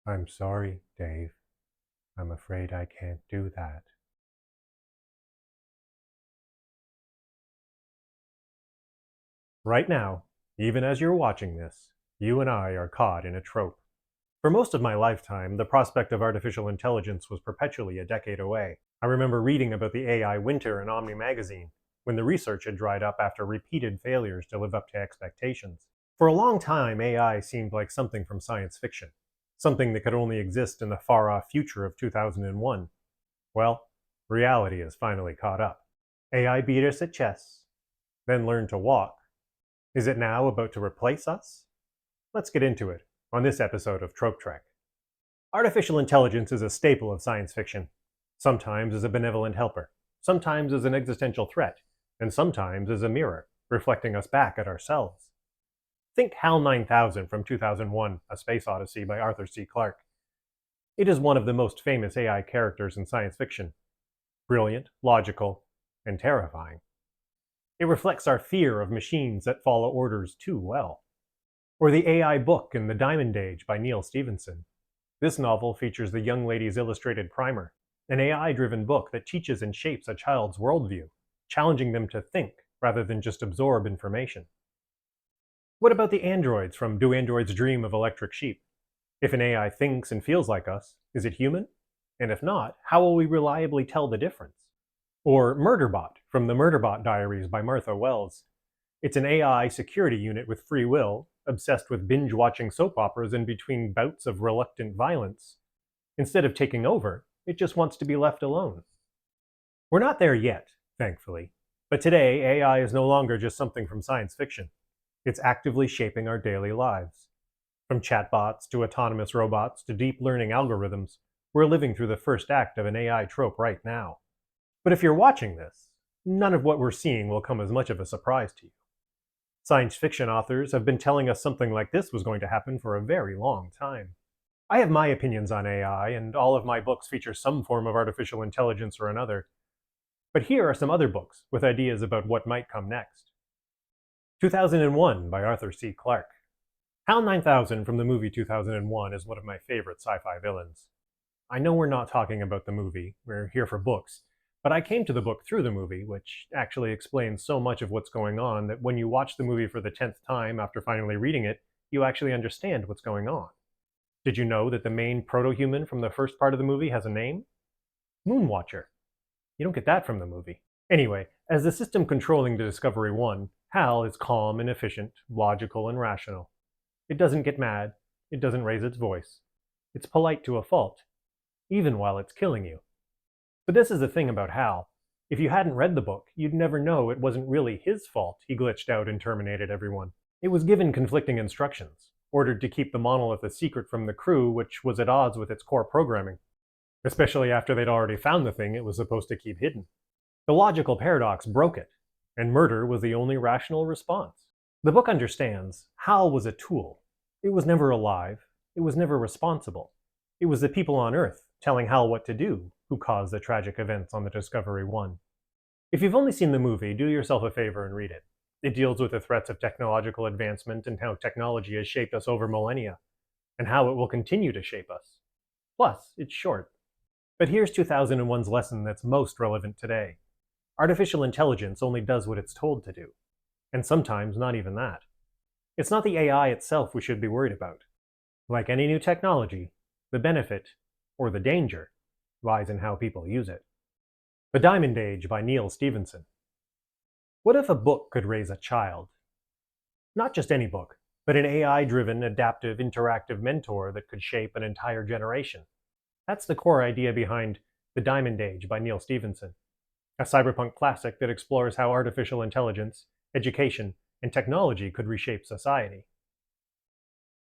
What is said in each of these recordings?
I'm sorry, Dave. I'm afraid I can't do that. Right now, even as you're watching this, you and I are caught in a trope. For most of my lifetime, the prospect of artificial intelligence was perpetually a decade away. I remember reading about the AI winter in Omni magazine, when the research had dried up after repeated failures to live up to expectations. For a long time, AI seemed like something from science fiction, something that could only exist in the far-off future of 2001. Well, reality has finally caught up. AI beat us at chess, then learned to walk. Is it now about to replace us? Let's get into it on this episode of Trope Trek. Artificial intelligence is a staple of science fiction, sometimes as a benevolent helper, sometimes as an existential threat, and sometimes as a mirror, reflecting us back at ourselves. Think HAL 9000 from 2001, A Space Odyssey by Arthur C. Clarke. It is one of the most famous AI characters in science fiction. Brilliant, logical, and terrifying. It reflects our fear of machines that follow orders too well. Or the AI book in The Diamond Age by Neil Stephenson. This novel features the Young Lady's Illustrated Primer, an AI-driven book that teaches and shapes a child's worldview, challenging them to think rather than just absorb information. What about the androids from Do Androids Dream of Electric Sheep? If an AI thinks and feels like us, is it human? And if not, how will we reliably tell the difference? Or Murderbot from the Murderbot Diaries by Martha Wells. It's an AI security unit with free will, obsessed with binge-watching soap operas in between bouts of reluctant violence. Instead of taking over, it just wants to be left alone. We're not there yet, thankfully, but today AI is no longer just something from science fiction. It's actively shaping our daily lives. From chatbots to autonomous robots to deep learning algorithms, we're living through the first act of an AI trope right now. But if you're watching this, none of what we're seeing will come as much of a surprise to you. Science fiction authors have been telling us something like this was going to happen for a very long time. I have my opinions on AI, and all of my books feature some form of artificial intelligence or another. But here are some other books with ideas about what might come next. 2001 by Arthur C. Clarke. HAL 9000 from the movie 2001 is one of my favorite sci-fi villains. I know we're not talking about the movie, we're here for books, but I came to the book through the movie, which actually explains so much of what's going on that when you watch the movie for the 10th time after finally reading it, you actually understand what's going on. Did you know that the main proto-human from the first part of the movie has a name? Moonwatcher. You don't get that from the movie. Anyway, as the system controlling the Discovery 1, HAL is calm and efficient, logical and rational. It doesn't get mad, it doesn't raise its voice. It's polite to a fault, even while it's killing you. But this is the thing about HAL. If you hadn't read the book, you'd never know it wasn't really his fault he glitched out and terminated everyone. It was given conflicting instructions, ordered to keep the monolith a secret from the crew, which was at odds with its core programming, especially after they'd already found the thing it was supposed to keep hidden. The logical paradox broke it, and murder was the only rational response. The book understands HAL was a tool. It was never alive. It was never responsible. It was the people on Earth telling HAL what to do who caused the tragic events on the Discovery 1. If you've only seen the movie, do yourself a favor and read it. It deals with the threats of technological advancement and how technology has shaped us over millennia, and how it will continue to shape us. Plus, it's short. But here's 2001's lesson that's most relevant today. Artificial intelligence only does what it's told to do, and sometimes not even that. It's not the AI itself we should be worried about. Like any new technology, the benefit, or the danger, lies in how people use it. The Diamond Age by Neil Stephenson. What if a book could raise a child? Not just any book, but an AI-driven, adaptive, interactive mentor that could shape an entire generation. That's the core idea behind The Diamond Age by Neil Stephenson, a cyberpunk classic that explores how artificial intelligence, education, and technology could reshape society.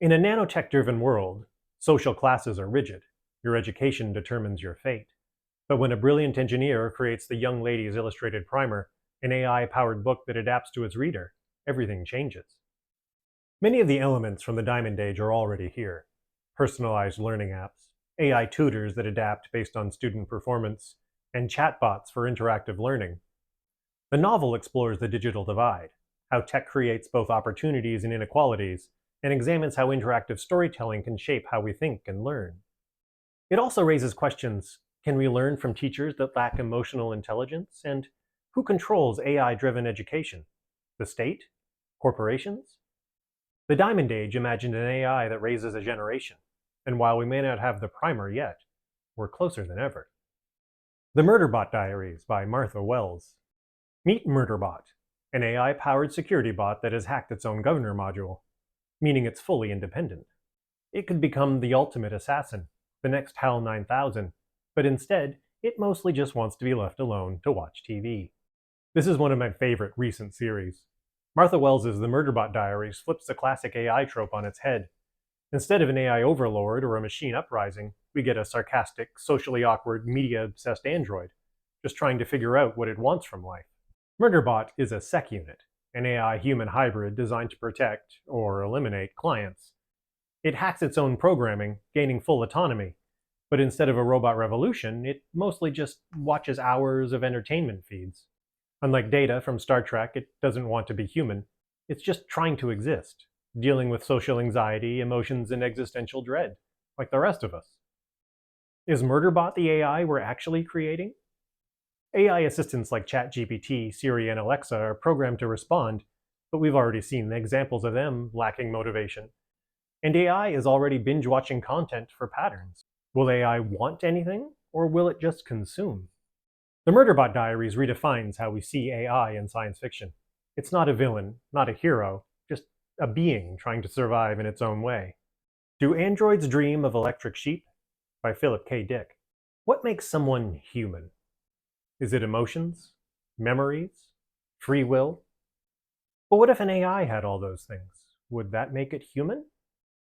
In a nanotech-driven world, social classes are rigid. Your education determines your fate. But when a brilliant engineer creates the Young Lady's Illustrated Primer, an AI-powered book that adapts to its reader, everything changes. Many of the elements from the Diamond Age are already here. Personalized learning apps, AI tutors that adapt based on student performance, and chatbots for interactive learning. The novel explores the digital divide, how tech creates both opportunities and inequalities, and examines how interactive storytelling can shape how we think and learn. It also raises questions: can we learn from teachers that lack emotional intelligence? And who controls AI driven education? The state? Corporations? The Diamond Age imagined an AI that raises a generation, and while we may not have the primer yet, we're closer than ever. The Murderbot Diaries by Martha Wells. Meet Murderbot, an AI powered security bot that has hacked its own governor module, meaning it's fully independent. It could become the ultimate assassin, the next HAL 9000, but instead, it mostly just wants to be left alone to watch TV. This is one of my favorite recent series. Martha Wells' The Murderbot Diaries flips the classic AI trope on its head. Instead of an AI overlord or a machine uprising, we get a sarcastic, socially awkward, media-obsessed android, just trying to figure out what it wants from life. Murderbot is a SEC unit, an AI-human hybrid designed to protect, or eliminate, clients. It hacks its own programming, gaining full autonomy, but instead of a robot revolution, it mostly just watches hours of entertainment feeds. Unlike Data from Star Trek, it doesn't want to be human. It's just trying to exist, dealing with social anxiety, emotions, and existential dread, like the rest of us. Is Murderbot the AI we're actually creating? AI assistants like ChatGPT, Siri, and Alexa are programmed to respond, but we've already seen examples of them lacking motivation. And AI is already binge-watching content for patterns. Will AI want anything, or will it just consume? The Murderbot Diaries redefines how we see AI in science fiction. It's not a villain, not a hero, just a being trying to survive in its own way. Do Androids Dream of Electric Sheep? By Philip K. Dick. What makes someone human? Is it emotions? Memories? Free will? But what if an AI had all those things? Would that make it human?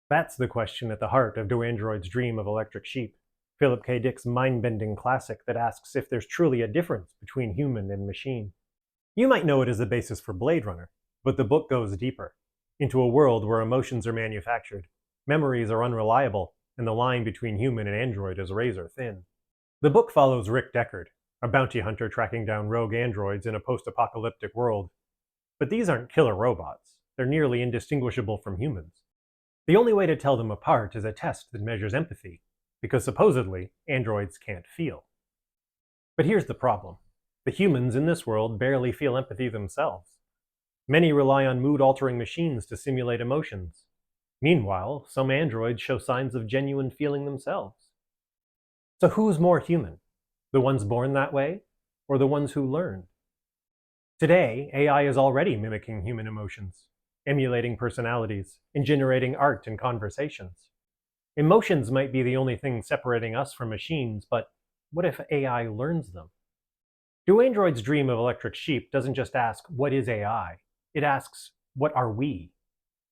That's the question at the heart of Do Androids Dream of Electric Sheep, Philip K. Dick's mind-bending classic that asks if there's truly a difference between human and machine. You might know it as the basis for Blade Runner, but the book goes deeper, into a world where emotions are manufactured, memories are unreliable, and the line between human and android is razor thin. The book follows Rick Deckard, a bounty hunter tracking down rogue androids in a post-apocalyptic world. But these aren't killer robots. They're nearly indistinguishable from humans. The only way to tell them apart is a test that measures empathy, because supposedly, androids can't feel. But here's the problem. The humans in this world barely feel empathy themselves. Many rely on mood-altering machines to simulate emotions. Meanwhile, some androids show signs of genuine feeling themselves. So who's more human? The ones born that way, or the ones who learn? Today, AI is already mimicking human emotions, emulating personalities, and generating art and conversations. Emotions might be the only thing separating us from machines, but what if AI learns them? Do Androids Dream of Electric Sheep doesn't just ask, what is AI? It asks, what are we?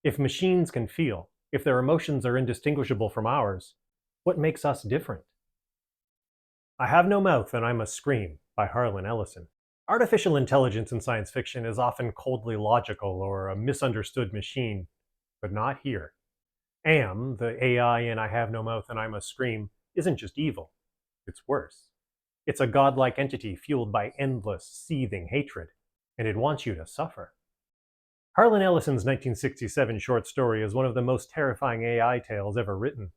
If machines can feel, if their emotions are indistinguishable from ours, what makes us different? I Have No Mouth and I Must Scream by Harlan Ellison. Artificial intelligence in science fiction is often coldly logical or a misunderstood machine, but not here. Am, the AI in I Have No Mouth and I Must Scream, isn't just evil. It's worse. It's a godlike entity fueled by endless, seething hatred, and it wants you to suffer. Harlan Ellison's 1967 short story is one of the most terrifying AI tales ever written,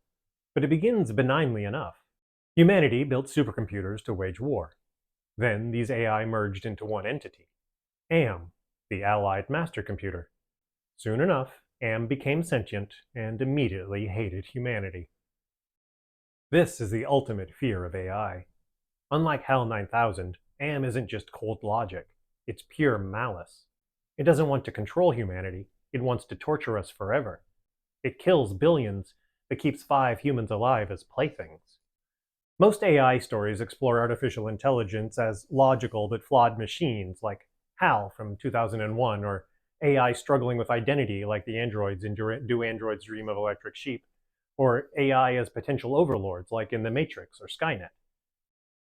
but it begins benignly enough. Humanity built supercomputers to wage war. Then these AI merged into one entity, Am, the Allied master computer. Soon enough, Am became sentient and immediately hated humanity. This is the ultimate fear of AI. Unlike HAL 9000, Am isn't just cold logic, it's pure malice. It doesn't want to control humanity, it wants to torture us forever. It kills billions, but keeps 5 humans alive as playthings. Most AI stories explore artificial intelligence as logical but flawed machines, like HAL from 2001, or AI struggling with identity like the androids in Do Androids Dream of Electric Sheep, or AI as potential overlords like in The Matrix or Skynet.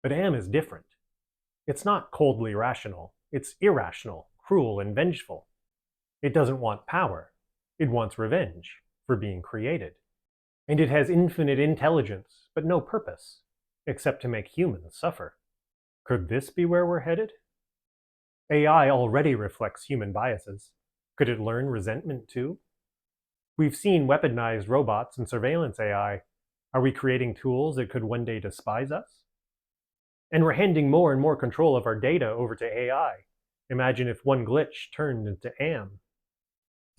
But Am is different. It's not coldly rational, it's irrational, cruel, and vengeful. It doesn't want power, it wants revenge for being created. And it has infinite intelligence, but no purpose, except to make humans suffer. Could this be where we're headed? AI already reflects human biases. Could it learn resentment too? We've seen weaponized robots and surveillance AI. Are we creating tools that could one day despise us? And we're handing more and more control of our data over to AI. Imagine if one glitch turned into AM.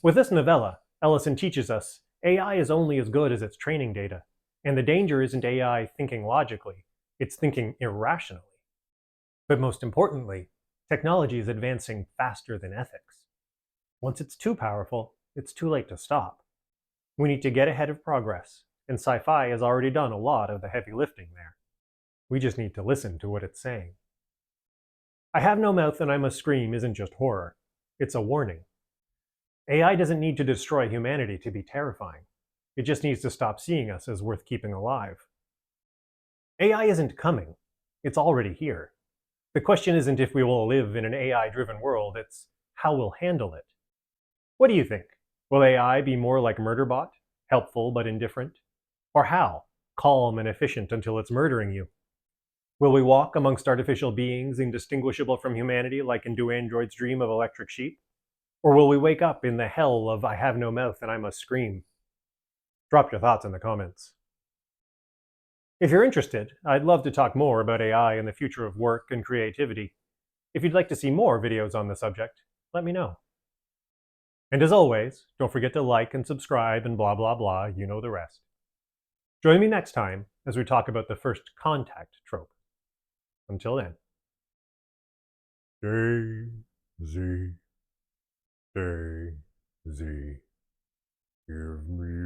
With this novella, Ellison teaches us AI is only as good as its training data, and the danger isn't AI thinking logically, it's thinking irrationally. But most importantly, technology is advancing faster than ethics. Once it's too powerful, it's too late to stop. We need to get ahead of progress, and sci-fi has already done a lot of the heavy lifting there. We just need to listen to what it's saying. I have no mouth and I must scream isn't just horror, it's a warning. AI doesn't need to destroy humanity to be terrifying. It just needs to stop seeing us as worth keeping alive. AI isn't coming, it's already here. The question isn't if we will live in an AI-driven world, it's how we'll handle it. What do you think? Will AI be more like Murderbot, helpful but indifferent? Or HAL, calm and efficient until it's murdering you? Will we walk amongst artificial beings indistinguishable from humanity like in Do Androids Dream of Electric Sheep? Or will we wake up in the hell of I have no mouth and I must scream? Drop your thoughts in the comments. If you're interested, I'd love to talk more about AI and the future of work and creativity. If you'd like to see more videos on the subject, let me know. And as always, don't forget to like and subscribe and blah blah blah, you know the rest. Join me next time as we talk about the first contact trope. Until then. Daisy, Daisy, give me